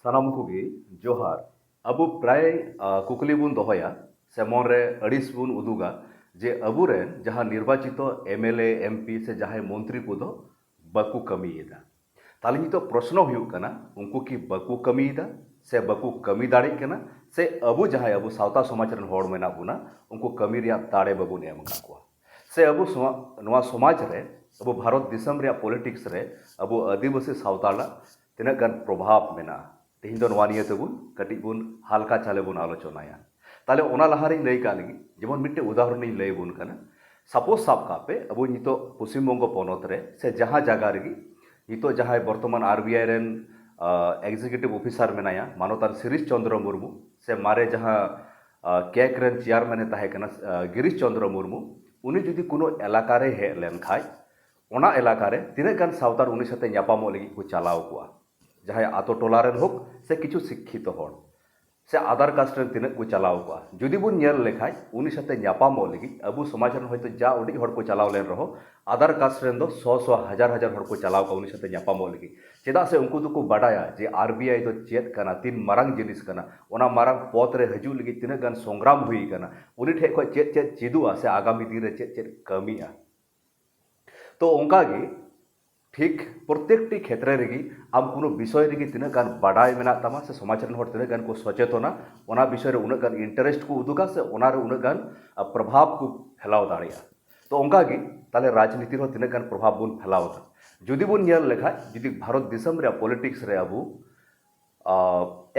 ᱥᱟᱱᱟᱢ ᱠᱚᱜᱮ ᱡᱚᱦᱟᱨ ᱟᱵᱚ ᱯᱨᱟᱭ ᱠᱩᱠᱞᱤ ᱵᱚᱱ ᱫᱚᱦᱚᱭᱟ ᱥᱮ ᱢᱚᱱᱨᱮ ᱟᱹᱲᱤᱥ ᱵᱚᱱ ᱩᱫᱩᱜᱟ ᱡᱮ ᱟᱵᱚᱨᱮᱱ ᱡᱟᱦᱟᱸ ᱱᱤᱨᱵᱟᱪᱤᱛ ᱮᱢᱮᱞᱮ ᱮᱢᱯি ᱥᱮ ᱡᱟᱦᱟᱸᱭ ᱢᱚᱱᱛᱨᱤ ᱠᱚᱫᱚ ᱵᱟᱠᱚ ᱠᱟᱹᱢᱤᱭᱮᱫᱟ। ᱛᱟᱦᱞᱮ ᱱᱤᱛᱚᱜ ᱯᱨᱚᱥᱱᱚ ᱦᱩᱭᱩᱜ ᱠᱟᱱᱟ ᱩᱱᱠᱩ ᱠᱤ ᱵᱟᱠᱚ ᱠᱟᱹᱢᱤᱭᱮᱫᱟ ᱥᱮ ᱵᱟᱠᱚ ᱠᱟᱹᱢᱤ ᱫᱟᱲᱮᱭᱟᱜ ᱠᱟᱱᱟ ᱥᱮ ᱟᱵᱚ ᱥᱟᱶᱛᱟ ᱥᱚᱢᱟᱡᱽ ᱨᱮᱱ ᱦᱚᱲ ᱢᱮᱱᱟᱜ ᱵᱚᱱᱟ ᱩᱱᱠᱩ ᱠᱟᱹᱢᱤ ᱨᱮᱭᱟᱜ ᱫᱟᱲᱮ ᱵᱟᱵᱚᱱ ᱮᱢ ᱟᱠᱟᱫ ᱠᱚᱣᱟ ᱥᱮ ᱟᱵᱚ ᱱᱚᱣᱟ ᱥᱚᱢᱟᱡᱽ ᱨᱮ ᱟᱵᱚ ᱵᱷᱟᱨᱚᱛ ᱫᱤᱥᱚᱢ ᱨᱮᱭᱟᱜ ᱯᱚलिᱴᱤक्स ᱨᱮ ᱟᱵᱚ ᱟᱹᱫᱤᱵᱟᱹᱥᱤ ᱥᱟᱶᱛᱟᱞᱟᱜ ᱛᱤᱱᱟᱹᱜ ᱜᱟᱱ ᱯᱨᱚᱵᱷᱟᱵ ᱢᱮᱱᱟᱜᱼᱟ। ᱛᱮᱦᱮᱧ ᱫᱚ ᱱᱚᱣᱟ ᱱᱤᱭᱟᱹ ᱛᱮᱵᱚᱱ ᱠᱟᱹᱴᱤᱡ ᱵᱚᱱ ᱦᱟᱞᱠᱟ ᱪᱟᱞᱮ ᱵᱚᱱ ᱟᱞᱳᱪᱚᱱᱟᱭᱟ। তাহলে ওনা লাহারিং লই কা লাগি যেমন মিটে উদাহরণিᱧ লই বন কানা সাপোজ সাব কাপে আবো নিতো পশ্চিমবঙ্গ পনᱚᱛ রে সে জাহা জায়গা রেগি নিতো যাহাই বর্তমান আরবিআই রেন এক্সিকিউটিভ অফিসার মেনায়া মানতার শিরিশ চন্দ্র মুর্মু সে মারে যাহা কেক রেন চেয়ারম্যানে তাহে কানা গিরিশ চন্দ্র মুর্মু উনি যদি কোনো এলাকারে হে লেন খাই ওনা এলাকারে তিনে গান সাউতার উনি সাথে ᱧᱟᱯᱟᱢᱚᱜ ᱞᱟᱹᱜᱤᱫ ᱠᱚ ᱪᱟᱞᱟᱣ ᱠᱚᱣᱟ ᱡᱟᱦᱟᱸᱭ ᱟᱛᱳ ᱴᱚᱞᱟ ᱨᱮᱱ ᱦᱳᱠ ᱥᱮ ᱠᱤᱪᱷᱩ ᱥᱤᱠᱠᱷᱤᱛᱚ ᱦᱚᱲ से आधार कास्ट रे तिना को चलाव को जुदी बुन नेल लेखाय उनी साथे ᱧᱟᱯᱟᱢᱚᱜ लगी अबू समाज ᱨᱮᱱ ᱦᱚᱭᱛᱚ ᱡᱟ ᱩᱰᱤ ᱦᱚᱲ ᱠᱚ ᱪᱟᱞᱟᱣ ᱞᱮᱱ ᱨᱮᱦᱚᱸ आधार कास्ट ᱨᱮᱱ ᱫᱚ 100 हजार हजार हर को चलाव को उनी साथे ᱧᱟᱯᱟᱢᱚᱜ लगी चेदा से उनको तो को बाडाया जे आरबीआई तो चेत कना तीन मारंग जिनिस कना ओना मारंग पद रे हजू लगी तिना गान संग्राम हुई कना उनी ठे को चेत चेत चिदुआ से आगामी दिन रे चेत चेत कमिया तो ओंका गे ठीक प्रत्येकटी क्षेत्र रेगी आम कोनो विषय रेगी तिना गान बाडाय मेना तामा से समाज रन हर तिना गान को सचेतना ओना विषय रे उना गान इंटरेस्ट को उदुगा से ओना रे उना गान प्रभाव को फैलाव दाड़िया तो ओंका गी ताले राजनीति रो तिना गान प्रभाव बुन फैलावता जुदी बुन नेल लेखा जुदी भारत दिसम रे पॉलिटिक्स रे अबू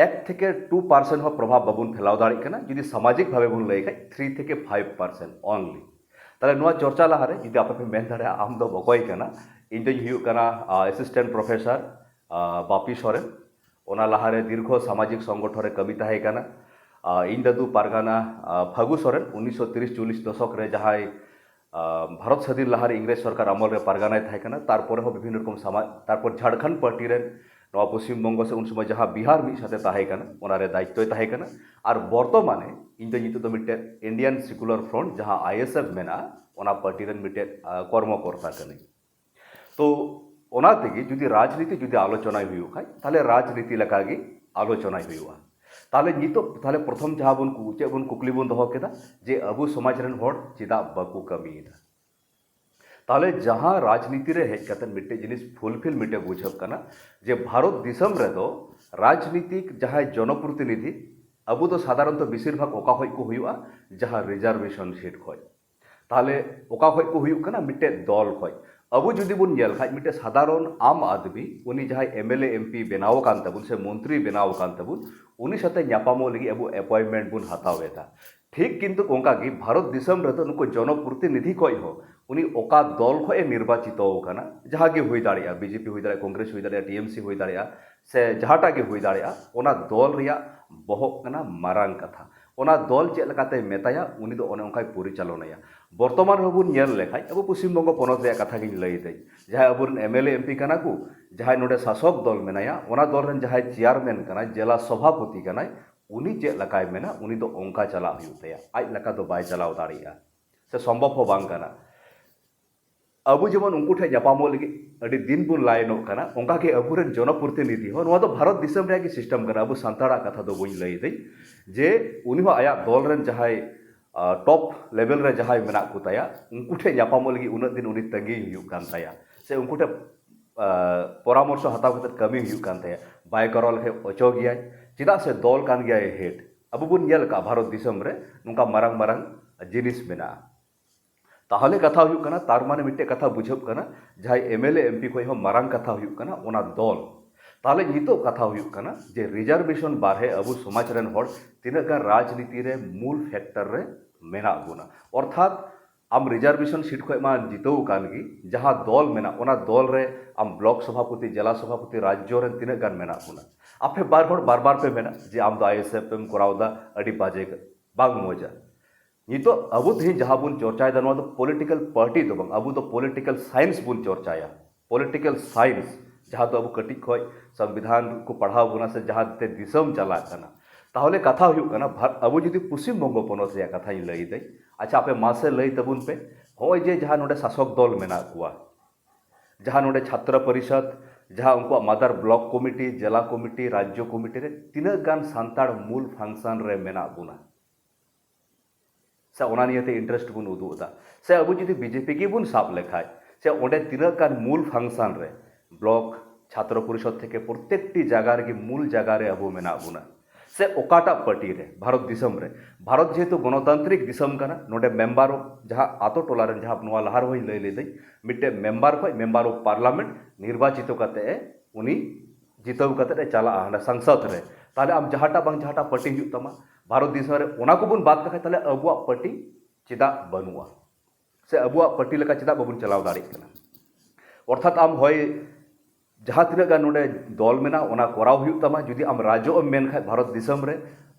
1 থেকে 2% हो प्रभाव बाबुन फैलाव दाड़ी कना जुदी सामाजिक भावे बुन लई खाय 3 থেকে 5% ओनली ताले नुआ चर्चा लहारे जुदी आपे पे मेन दाड़े आम दो बकय कना इन दो हुयुग कना असिस्टेंट प्रोफेसर बापी सोरेन ओना लहारे दीर्घ सामाजिक संगठन रे कमी ताहे कना इन दादू पारगाना फागु सोरेन 1930-40 दशक रे जहाय भारत स्वाधीन लहारे इंग्रेज सरकार अमल रे पारगानाय ताहे कना तारपर हो विभिन्न रकम समाज तारपर झारखंड पार्टी रे नवा पश्चिम बंग से उन समय जहाँ बिहार मिद साथे ताहे कना ओना रे दायित्व ताहे कना और बर्तमाने इन दो नितो दो मिटे इंडियन सेकुलर फ्रंट जहाँ आईएसएफ मेना ओना पार्टी रे मिटे कर्मकर्ता कने तो ओना तेगी जुदी राजनीति जुदी आलोचना हुई खाय ताले राजनीति लकागी आलोचना हुआ ताले नितो ताले प्रथम जहाँ बन चे बन कुकली बन दोहो केदा जे अबू समाज रन होड़ चिदा बाकू कमीदा ताले जहाँ राजनीति रे हेज कतन मिट्टे जिनिस फुलफिल मिट्टे बुझब कना जे भारत दिसम रे दो राजनीतिक जहाँ जनप्रतिनिधि अबू तो साधारणतः बेसिर भाग ओका होय को हुआ जहाँ रिजर्वेशन सीट खोय ताले ओका होय को हुयुग कना मिट्टे दल खोय अबू जुदी बुन नेल खाय मिट्टे साधारण आम आदमी उनी जहाँ एमएलए एमपी बनाव कान तबुन से मंत्री बनाव कान तबुन उनी साथे ᱧᱟᱯᱟᱢᱚᱜ लगी अबू अपॉइंटमेंट बुन हतावेदा ठीक किंतु ओंका गी भारत दिसम रे तो नुको जनप्रतिनिधि कोय हो उनी ओका दल खो निर्वाचित होना जहाँ गे हुई दाड़िया बीजेपी हुई दाड़िया कांग्रेस हुई दाड़िया टीएमसी हुई दाड़िया से जहाँटा गे हुई दाड़िया ओना दल रिया बहक कना मारांग कथा ओना दल चेक लकाते मेताया उनी दो ओने ओंकाय परिचालनाया बर्तमान होबुन नेल लेखाय अब पश्चिम बंग पनत रे कथा गिन लई दे जहाँ अबुन एमएलए एमपी कना को जहाँ नोडे शासक दल मेनाया ओना दल रन जहाँ चेयरमैन कना जिला सभापति कना उनी चेक लकाय मेना उनी दो ओंका चला हुयुतया आज लका दो बाय चलाव दाड़िया से संभव हो बांग कना अबू जेमन उनको ठे ᱧᱟᱯᱟᱢᱚᱜ लगी अड़ी दिन बुन लाइनों कना ओंका के अबुरन जनप्रतिनिधि हो नोआ दो भारत दिसम रे सिस्टम कना अबू सांताड़ा कथा दो बई लई दई जे उनी हो आया दल रन जहाय टॉप लेवल रे जहाय मेना को ताया उनको ठे ᱧᱟᱯᱟᱢᱚᱜ लगी उन दिन उनी तंगी हुयुग कान ताया से उनको ठे परामर्श हताव कते कमी हुयुग कान ताया बाय करल के ओचो गिया चिदा से दल कान गिया हेड अबू बुन नेल का भारत दिसम रे नुका मारंग मारंग जिनिस मेना ताहले कथा हुयुग कना तार माने मिट्टे कथा बुझब कना जहां एमएलए एमपी कोई हो मारंग कथा हुयुग कना ओना दल ताहले नितो कथा हुयुग कना जे रिजर्वेशन बारहे अबू समाज रन होड़ तिना गान राजनीति रे मूल फैक्टर रे मेना गुना अर्थात आम रिजर्वेशन सीट खो मा जितो कान गी जहां दल मेना ओना दल रे आम ब्लॉक सभापति जिला सभापति राज्य रन तिना गान मेना गुना आपे बार बार पे मेना जे आम दो आईएसएफ एम करावदा अडी बाजे बाग मोजा नितो अबू तेज जहाँ बुन चर्चाया तो पॉलिटिकल पार्टी तो बंग अबू तो पॉलिटिकल साइंस बुन चर्चाया पॉलिटिकल साइंस जहाँ तो अबू कटी खय संविधान को पढ़ाव बुना से जहाँ ते दिसम चला कना ताहले कथा हुयुग कना अबू जुदी पश्चिम बंग पनत रे कथा लई दे अच्छा आपे मासे लई तबुन पे होय जे जहाँ नोडे शासक दल मेना कुआ जहाँ नोडे छात्र परिषद जहाँ उनको मादार ब्लॉक कमिटी जिला कमिटी राज्य कमिटी रे तीना गान सांताड़ मूल फंक्शन रे मेना बुना से ओना नियते इंटरेस्ट बुन उदुदा से अब जुदी बीजेपी की बुन साब लेखाय से ओंडे तीना गान मूल फंक्शन रे ब्लॉक छात्र परिषद थेके प्रत्येकटी जगह रे मूल जगह रे अब मेना बुना से ओकाटा पार्टी रे भारत दिसम रे भारत जेहेतु गणतांत्रिक दिसम कना नोडे मेंबर जहाँ आतो टोला रे जहाँ नोआ लहार होई लई लेदै मिटे मेंबर खय मेंबर ऑफ पार्लियामेंट निर्वाचित कते उनी जितव कते चला हाना संसद रे ताले आम जहाटा बांग जहाटा पार्टी हुई तमा भारत दिसम रे ओना को बुन बात कखय ताले अबुआ पार्टी चिदा बनुआ से अबुआ पार्टी लेका चिदा बाबुन चलाव दाड़ी कना अर्थात आम होय जहाँ तीना गान नोडे दल मेना ओना कराव हुई तमा जुदी आम राजो मेन खाय भारत दिसम रे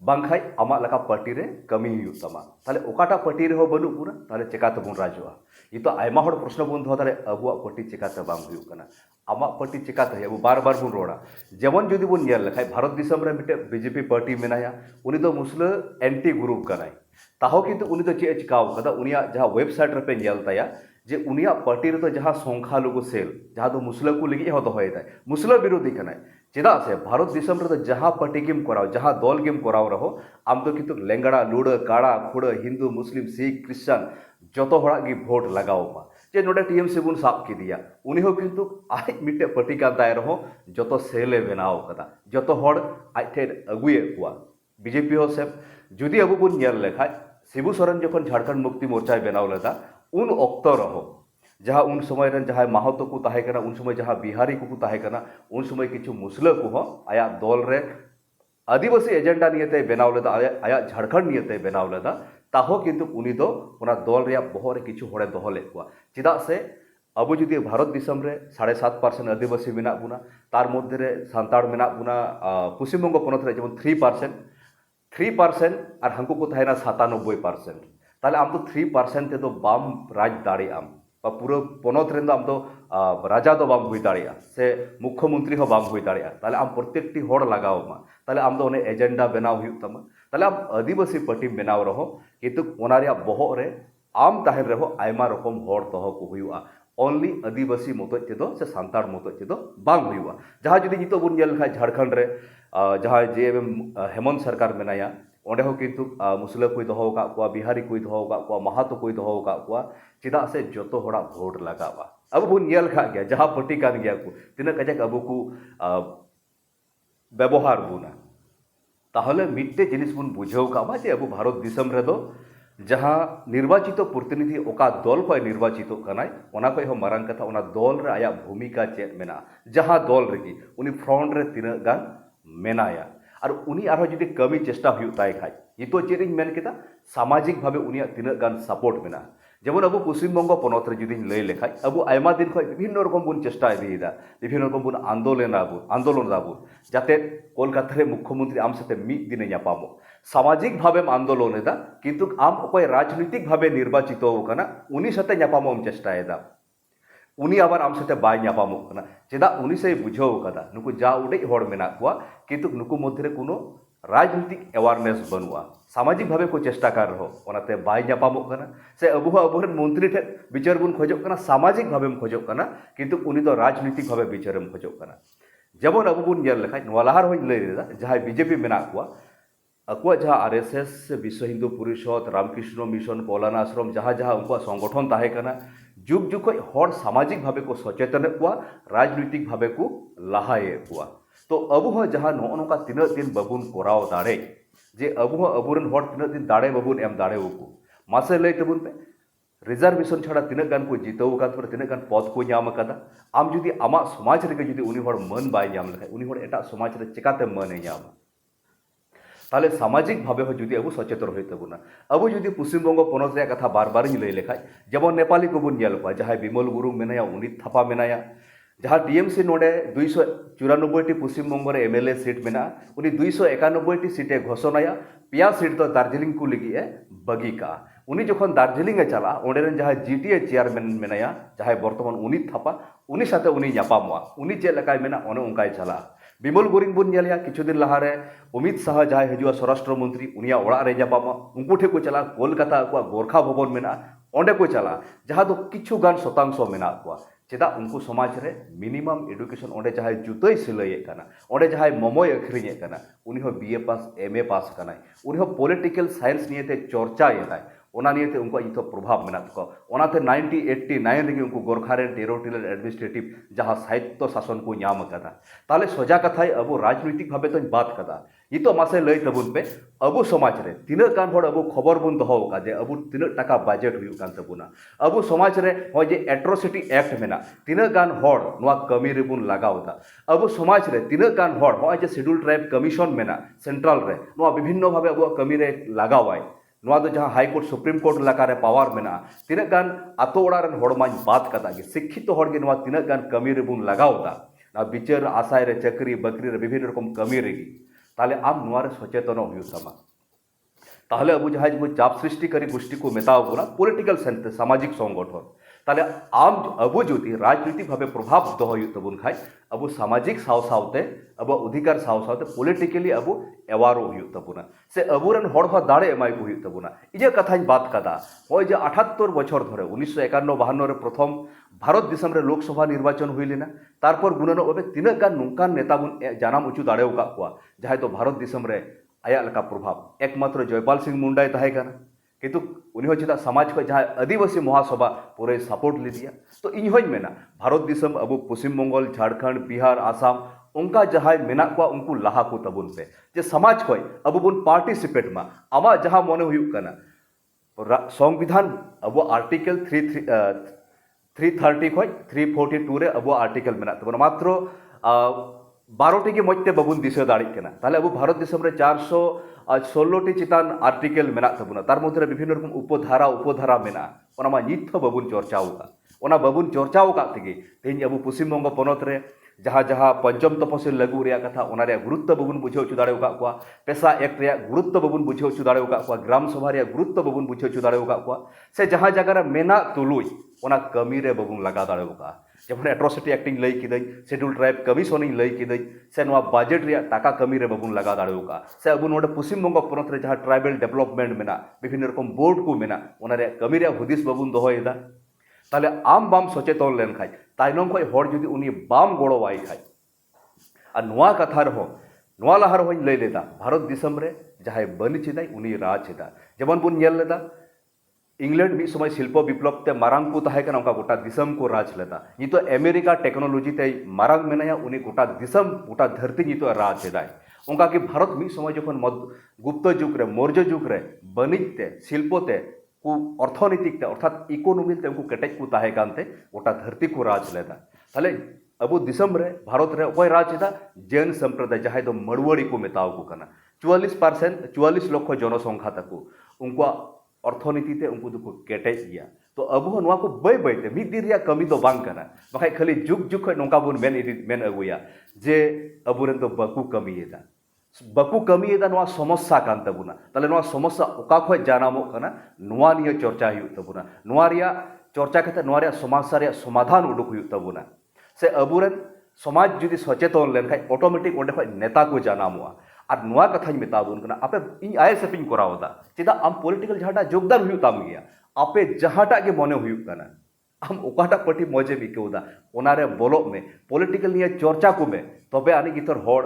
बांखाय आमा लका पार्टी रे कमी हुई तमा ताले ओकाटा पार्टी रे हो बनु पूरा ताले चिकाते बुन राजोआ ये तो आयमा हड़ प्रश्न बुन दो ताले अबुआ पार्टी चिकाते बांग हुई कना आमा पार्टी चिकाते अब बार बार बुन रोड़ा जेमन जुदी बुन नेल लेखाय भारत दिसम रे मिटे बीजेपी पार्टी मेनाया उनी दो मुस्लिम एंटी ग्रुप कनाय ताहो किंतु उनी दो चे चिकाव कदा उनिया जहाँ वेबसाइट रे पे नेल ताया जे उनिया पार्टी रे तो जहाँ संख्यालघु सेल जहाँ तो मुस्लिम को लगी हो दोहयदा मुस्लिम विरोधी कनाय चेदा से भारत दिसम रे तो जहाँ पार्टी गेम कराव जहाँ दल गेम कराव रहो आम तो किंतु लेंगड़ा लुड़ काड़ा खुड़ हिंदू मुस्लिम सिख क्रिश्चियन जतो हड़ा गी वोट लगाव मा जे नोडे टीएमसी बुन साब किदिया उनी हो किंतु आज मिटे पार्टी का दाय रहो जतो सेले बनाव कदा जतो हड़ आज ठे अगुए कुआ बीजेपी हो से जुदी अब बुन नेल लेखाय शिबू सोरेन जखन झारखंड मुक्ति मोर्चा बनाव लेदा उन ऑक्ट रहो जहाँ उन समय जहाँ माहतो को ताहे कना उन समय जहाँ बिहारी को ताहे कना उन समय किछु मुस्लिम को हो आया दल रे आदिवासी एजेंडा नियते बनाव लेदा आया झारखंड नियते बनाव लेदा ताहो किंतु उनी दो ओना दल रे बहर रे किछु हड़े दोह ले कुआ चिदा से अब जुदी भारत दिसम रे 7.5% आदिवासी मेना बुना तार मध्य रे सांताड़ मेना बुना पश्चिम बंग पनत रे जेमन 3% और हांकु को ताहेना 97% ताले आम तो 3% ते तो बाम राज दाड़ी आम पूरा पनत रेन आम तो राजा तो बाम हुई दाड़िया से मुख्यमंत्री हो बाम हुई दाड़िया ताले आम प्रत्येकटी हड़ लगाव मा ताले आम तो ओने एजेंडा बनाव हुई तमा ताले आम आदिवासी पार्टी बनाव रहो किंतु ओना रे बहर रे आम ताहेन रहो आयमा रकम हड़ तह को हुआ ओनली आदिवासी मतज तेदो से सांताड़ मतज तेदो बांग हुआ जहाँ जुदी नितो बुन नेल खाय झारखंड रे जहाँ जे हेमंत सरकार मेनाया ओंडे हो किंतु मुस्लिम कोई दोहो का कुआ बिहारी कोई दोहो का कुआ महातो कोई दोहो का कुआ चिदा से जतो हड़ा वोट लगावा अब बुन नेल खा गया जहाँ पार्टी कान गया को तिना कजाक अब को व्यवहार बुना ताहले मिट्टे जिनिस बुन बुझाव का जे अब भारत दिसम रे दो जहाँ निर्वाचित प्रतिनिधि ओका दल को निर्वाचित कनाय ओना को हो मारंग कथा ओना दल रे आया भूमिका चेक मेना जहाँ दल रेगी उनी फ्रंट रे तीना गान मेनाया और उनी आरो जुदी कमी चेष्टा हुई ताय खाय नितो चेरिं मेन केदा सामाजिक भावे उनिया तीना गान सपोर्ट मेना जेमन अब पश्चिम बंग पनत रे जुदी लई लेखाय अब आयमा दिन खय विभिन्न रकम बुन चेष्टा इदीदा विभिन्न रकम बुन आंदोलन दाबुन जाते कोलकाता रे मुख्यमंत्री आम साथे मिद दिने ᱧᱟᱯᱟᱢᱚᱜ सामाजिक भावे आंदोलन एदा किंतु आम अकय राजनीतिक भावे निर्वाचित होकना उनी साथे ᱧᱟᱯᱟᱢᱚᱜ चेष्टा एदा उनी आबार आम साथे बाय ᱧᱟᱯᱟᱢᱚᱜ कना चेदा उनी से बुझाव कदा नुकु जा उडे हड़ मेना कुआ किंतु नुकु मध्य रे कोनो राजनीतिक अवेयरनेस बनुआ सामाजिक भावे को चेष्टा कर रहो ओनाते बाय ᱧᱟᱯᱟᱢᱚᱜ कना से अबुहन मंत्री ठे विचार बुन खोजोग कना सामाजिक भावे खोजोग कना किंतु उनी दो राजनीतिक भावे विचार खोजोग कना जेमन अब बुन नेल लेखाय नोआ लहार होय लई रेदा जहां बीजेपी मेना कुआ अकुआ जहाँ आरएसएस विश्व हिंदू परिषद रामकृष्ण मिशन पौलाना आश्रम जहाँ जहाँ उनका संगठन ताहे कना जुग जुग हड़ सामाजिक भावे को सचेतन कुआ राजनीतिक भावे को लहाए कुआ तो अब जहाँ नो नौका तीना दिन बाबुन कराव दाड़े जे अब अबुरन हड़ तीना दिन दाड़े बाबुन एम दाड़े को मासे लई तबुन पे रिजर्वेशन छाड़ा तीना गान को जितव का तीना गान पद को नाम कदा आम जुदी आमा समाज रे जुदी उनी हड़ मन बाय नाम लेखाय उनी हड़ एटा समाज रे चिकाते मन नाम ताले सामाजिक भावे हो जुदी अब सचेतन होई तबुना अब जुदी पश्चिम बंग पनत रे कथा बार बार लई लेखाय जेमन नेपाली को बुन नेल पा जहां विमल गुरुंग मेनाया उनी थापा मेनाया जहाँ टीएमसी नोडे 294 पश्चिम बंग रे एमएलए सीट मेना उनी 291 सीटे घोषणाया पिया सीट तो दार्जिलिंग को लगी बगी का उनी जखन दार्जिलिंग चला ओंडे जहाँ जीटीए चेयरमैन मेनाया जहाँ बर्तमान उनी थापा उनी साथे उनी ᱧᱟᱯᱟᱢᱚᱜᱼᱟ उनी चेक लेकाय मेना ओने उनकाय चला विमल गुरिंग बुन नेलिया किछु दिन लहारे अमित शाह जहाँ हजूआ स्वराष्ट्र मंत्री उनिया ओड़ा रे ᱧᱟᱯᱟᱢᱚᱜᱼᱟ उनको ठे को चला कोलकाता को गोरखा भवन मेना ओंडे को चला जहाँ दो किछु गान शतांश मेना को चेदा उनको समाज रे मिनिमम एडुकेशन ओंडे जहां जुतोय सिलैये कना ओंडे जहां मोमोय अखरिnye कना उनी हो बीए पास एमए पास कनाय उनी हो पॉलिटिकल साइंस नियते चर्चा येताय ओना नियते उनको इतो प्रभाव मेना तको ओनाते 1989 रेगे उनको गोरखा रे टेरिटोरियल एडमिनिस्ट्रेटिव जहां साहित्य शासन को नाम कदा ताले सोजा कथाय अब राजनीतिक भाबे तो बात कदा इतो मासे लय तबुन पे अब समाज रे तीन गान हर अब खबर बुन दहो का जे अब तीन टाका बजेट हुयु कान तबुना अब समाज रे हो जे एट्रोसिटी एक्ट मेना तीन गान हर नवा कमी रे बुन लगावदा अब समाज रे तीन गान हर हो जे शेड्यूल ट्राइब कमीशन मेना सेंट्रल रे नवा विभिन्न भाबे अब कमी रे लगावाय नवा दो जहां हाई कोर्ट सुप्रीम कोर्ट लगा रे पावर मेना तीन गान आतो ओड़ा रन हर माñ बात कदा गे शिक्षित हर गे नवा तीन गान कमी रे बुन लगावदा ना बिचार आशाय रे चक्री बकरी रे विभिन्न रकम कमी रेगी ताले आम नुआरे सचेतन हुयुतमा ताहले अब जहां जो चाप सृष्टि करी गोष्ठी को मेताव बोला पॉलिटिकल सेंस सामाजिक संगठन ताले आम अब जुदी राजनीतिक भावे प्रभाव दहो हुयुतबुन खाय अब सामाजिक साव सावते अब अधिकार साव सावते पॉलिटिकली अब एवारो हुयुतबुना से अबुरन हड़ हो दाड़े एमाय को हुयुतबुना इजे कथाñ बात कदा होय जे 78 बछर धरे 1951-52 रे प्रथम भारत दिसम रे लोकसभा निर्वाचन हुई लेना तारपर गुणनो ओबे तीन गान नुकान नेता बुन जानाम उचु दाड़ेव का कुआ जहां तो भारत दिसम रे आया लका प्रभाव एकमात्र जयपाल सिंह मुंडाय तहे काना किंतु उन्हीं चेदा समाज को जहां आदिवासी महासभा पूरे सपोर्ट ले दिया तो इन होय मेना भारत दिसम अब पश्चिम बंगाल झारखंड बिहार आसाम उनका जहां मेना को उनको लाहा को तबुन पे जे समाज को अब बुन पार्टिसिपेट मा आमा जहां मने हुयु कना संविधान अब आर्टिकल 330 खय 342 रे अब आर्टिकल मेना तबन मात्र 12 के मध्य बबुन दिशा दाड़ी केना ताले अब भारत दिसम रे 416 चितान आर्टिकल मेना तबुना तार मध्य विभिन्न रकम उपधारा मेना ओना मा निथ बबुन चर्चाव का ओना बबुन चर्चाव का तेगे तेज अब पश्चिम बंग पनत रे जहां जहां पंचम तपसिल लागू रे कथा ओना रे गुरुत्व बबुन बुझाव छु दाड़ेव का कुआ पेशा एक्ट रे गुरुत्व बबुन बुझाव छु दाड़ेव का कुआ ग्राम सभा रे गुरुत्व बबुन बुझाव छु दाड़ेव का कुआ से जहां जगह रे मेना तुलुई ओना कमी रे बबुन लगा दाड़ेव का जब एट्रोसिटी एक्टिंग लई किदई शेड्यूल ट्राइब कमीशन लई किदई से नवा बजेट रे टाका कमी रे बबुन लगा दाड़ेव का से अब नोडे पश्चिम बंग पनत रे जहां ट्राइबल डेवलपमेंट मेना विभिन्न रकम बोर्ड को मेना ओना रे कमी रे हुदिस बबुन दोहोयदा ताले आम बाम सचेतन लेन खाय ताइनम खय हर जुदी उनी बाम गड़ोवाई खाय आ नुआ कथा रहो नुआ लहा रहो लई लेदा भारत दिसम रे जहां बनी चिदाई उनी राज चिदा जेमन बुन नेल लेदा इंग्लैंड भी समय शिल्प विप्लव ते मारांग को तहे कना उनका गोटा दिसम को राज लेदा नितो अमेरिका टेक्नोलॉजी ते मारांग मेनाया उनी गोटा दिसम गोटा धरती नितो राज चिदाई उनका कि भारत मी समय जखन गुप्त जुग रे मौर्य जुग रे बनिज ते शिल्प ते को अर्थनीतिक ते अर्थात इकोनॉमी ते उनको केटेज को तहे कानते गोटा धरती को राज लेदा ताले अब दिसम रे भारत रे ओय राज चिदा जैन संप्रदाय जहां दो मड़वड़ी को मेताव को कना 44 लाख जनसंख्या तक उनको अर्थनीति ते उनको दुको केटेज गया तो अब नवा को बै बैते मिद दिन रिया कमी तो बांग कना बखाय खाली जुग जुग खय नोंका बुन मेन अगुया जे अबुरेन तो बकु कमीयेदा नवा समस्या कान तबुना ताले नवा समस्या ओका खय जानामो कना नवा निया चर्चा हुयु तबुना नवा रिया चर्चा कते नवा रिया समस्या रिया समाधान उडुक हुयु तबुना से अबुरेन समाज जुदी सचेतन लेन खाय ऑटोमेटिक ओंडे खय नेता को जानामोआ और नुआ कथाñ मेताबुन कना आपे इन आईएसएफ इन करावदा चेदा आम पॉलिटिकल जहाटा योगदान हुयु ताम गया आपे जहाटा के मने हुयु कना आम ओकाटा पार्टी मजे बिकेउदा ओनारे बोलो में पॉलिटिकल निया चर्चा को में तबे आनी गितर हड़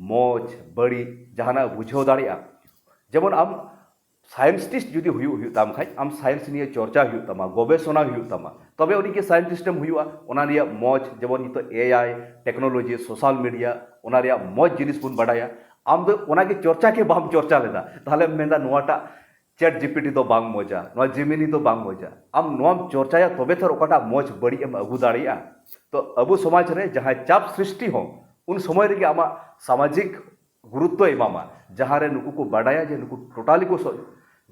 मौज बड़ी जहाना बुझाव दाड़िया जेमन आम साइंटिस्ट जुदी हुयु ताम खाय आम साइंस निया चर्चा हुयु तामा गवेषणा हुयु तामा तबे उनी के साइंटिस्टम हुयुआ ओना निया मौज जेमन नितो एआई टेक्नोलॉजी सोशल मीडिया ओना रिया मौज जिनिस बुन बाडाया आम दो ओना के चर्चा के बाम चर्चा लेदा ताहले मेंदा नोवाटा चैट जीपीटी तो बांग मजा नोवा जेमिनी तो बांग मजा आम नोवाम चर्चाया तबे थर ओकाटा मौज बड़ी एम अगु दाड़िया तो अबु समाज रे जहां चाप सृष्टि हो उन समय रे आमा सामाजिक गुरुत्व एमामा जहां रे नुकु को बाडाया जे नुकु टोटाली को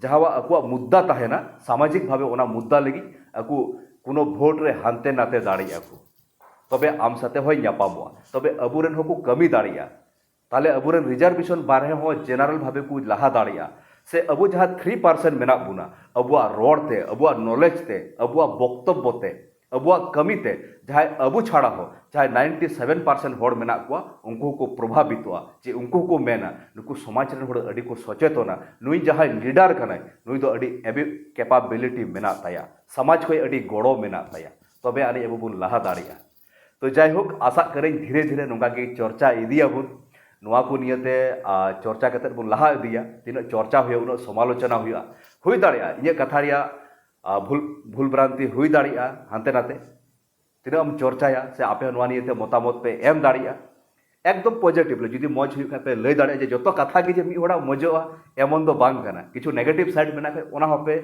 जहां अकुआ मुद्दा तहेना सामाजिक भावे ओना मुद्दा लगी अकु कोनो भोट रे हानते नाते दाड़िया को तबे आम साथे होय न्यापामोआ तबे अबुरेन होकु कमी दाड़िया ताले अबुरेन रिजर्वेशन बारे हो जेनरल भावे को लाहा दाड़िया से अब जहां 3% मेना बुना अबुआ रोडते अबुआ नॉलेज ते अबुआ वक्तव्य ते अबुआ कमी ते जहां अबु छाड़ा हो चाहे 97% हड़ मेना को उनको को प्रभावित जे उनको को मेना नुकु समाज रे हड़ अडी को सचेतना नुई जहां लीडर कनाय नुई दो अडी एबी कैपेबिलिटी मेना ताया समाज को अडी गड़ो मेना ताया तबे आनी अब बन लाहा दाड़िया। तो जायहोक आशा करें धीरे धीरे नोंगा के चर्चा इदियाबन नोआ को नियते चर्चा कते बन लाहा इदिया तीन चर्चा हुए उन समालोचना हुई दाड़िया इन कथा रिया भूल भ्रांति हुई दाड़िया हानते नाते तीन चर्चाया से आपे नोआ नियते मतामत पे एम दाड़िया एकदम पॉजिटिव जुदी मज हुई पे लय दाड़े जे जो कथा के जे मिड मजोआ एमन दो बांग कना किछु नेगेटिव साइड मेना ओना होपे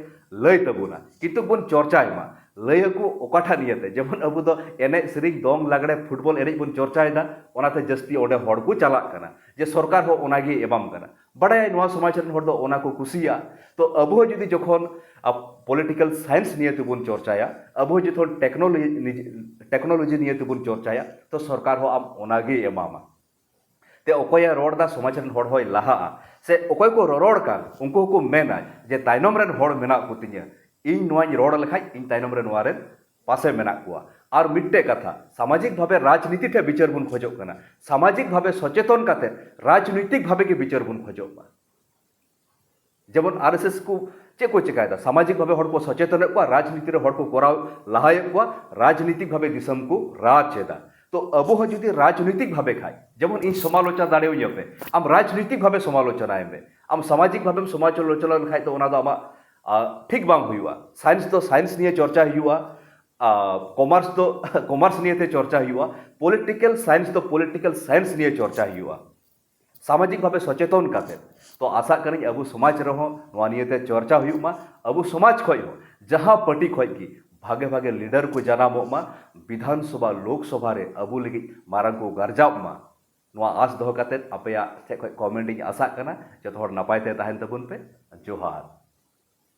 लय तबुना किंतु बन चर्चायमा लय को ओकाठा नियते जेमन अबु दो एने सेरिंग दोंग लागड़े फुटबॉल एने बन चर्चायदा ओनाते जस्ती ओडे हड़ को चला कना जे सरकार हो ओनागे एमाम कना बड़ाय नोआ समाज रन हड़ दो ओना को कुसिया तो अबो जुदी जखन पॉलिटिकल साइंस नियते बन चर्चाया अबो जखन टेक्नोलॉजी नियते बन चर्चाया तो सरकार हो आम ओनागे एमामा ते ओकोया रोडदा समाज रन हड़ होय लाहा से ओकोय को रोड़ कान उनको को मेना जे ताइनम रन हड़ मेना कुतिया इन नोआनी रोड़ लेखाय इन ताइनम रे नोआ रे पासे मेना कुआ और मिट्टे कथा सामाजिक भावे राजनीति ठे विचार बन खोजो कना सामाजिक भावे सचेतन काते राजनीतिक भावे के विचार बन खोजो जेमन आरएसएस को चे को चिकायदा सामाजिक भावे हड़ को सचेतन को राजनीति रे हड़ को कोराव लहाय को राजनीतिक भावे दिसम को राज चेदा तो अबो हो जुदी राजनीतिक भावे खाय जेमन इन समालोचना दाड़ेउ यपे आम राजनीतिक भावे समालोचना एमे आम सामाजिक भावे समालोचना खाय तो ओना दो आमा ठीक बांग हुआ साइंस तो साइंस निये चर्चा हुआ कॉमर्स तो कॉमर्स निये चर्चा हुआ पॉलिटिकल साइंस तो पॉलिटिकल साइंस निये चर्चा हुआ सामाजिक भावे सचेतन काते तो आशा करें अब समाज रहो नोआ नियते चर्चा हुआ अब समाज खय हो जहां पार्टी खय की भागे भागे लीडर को जानामोमा विधानसभा लोकसभा रे अबु लगी मारंग को गारजाबमा नोआ आस दो काते अपया ठे खय कमेंट आशा कना जतो हर नपाय ते ताहेन तबुन पे जोहार।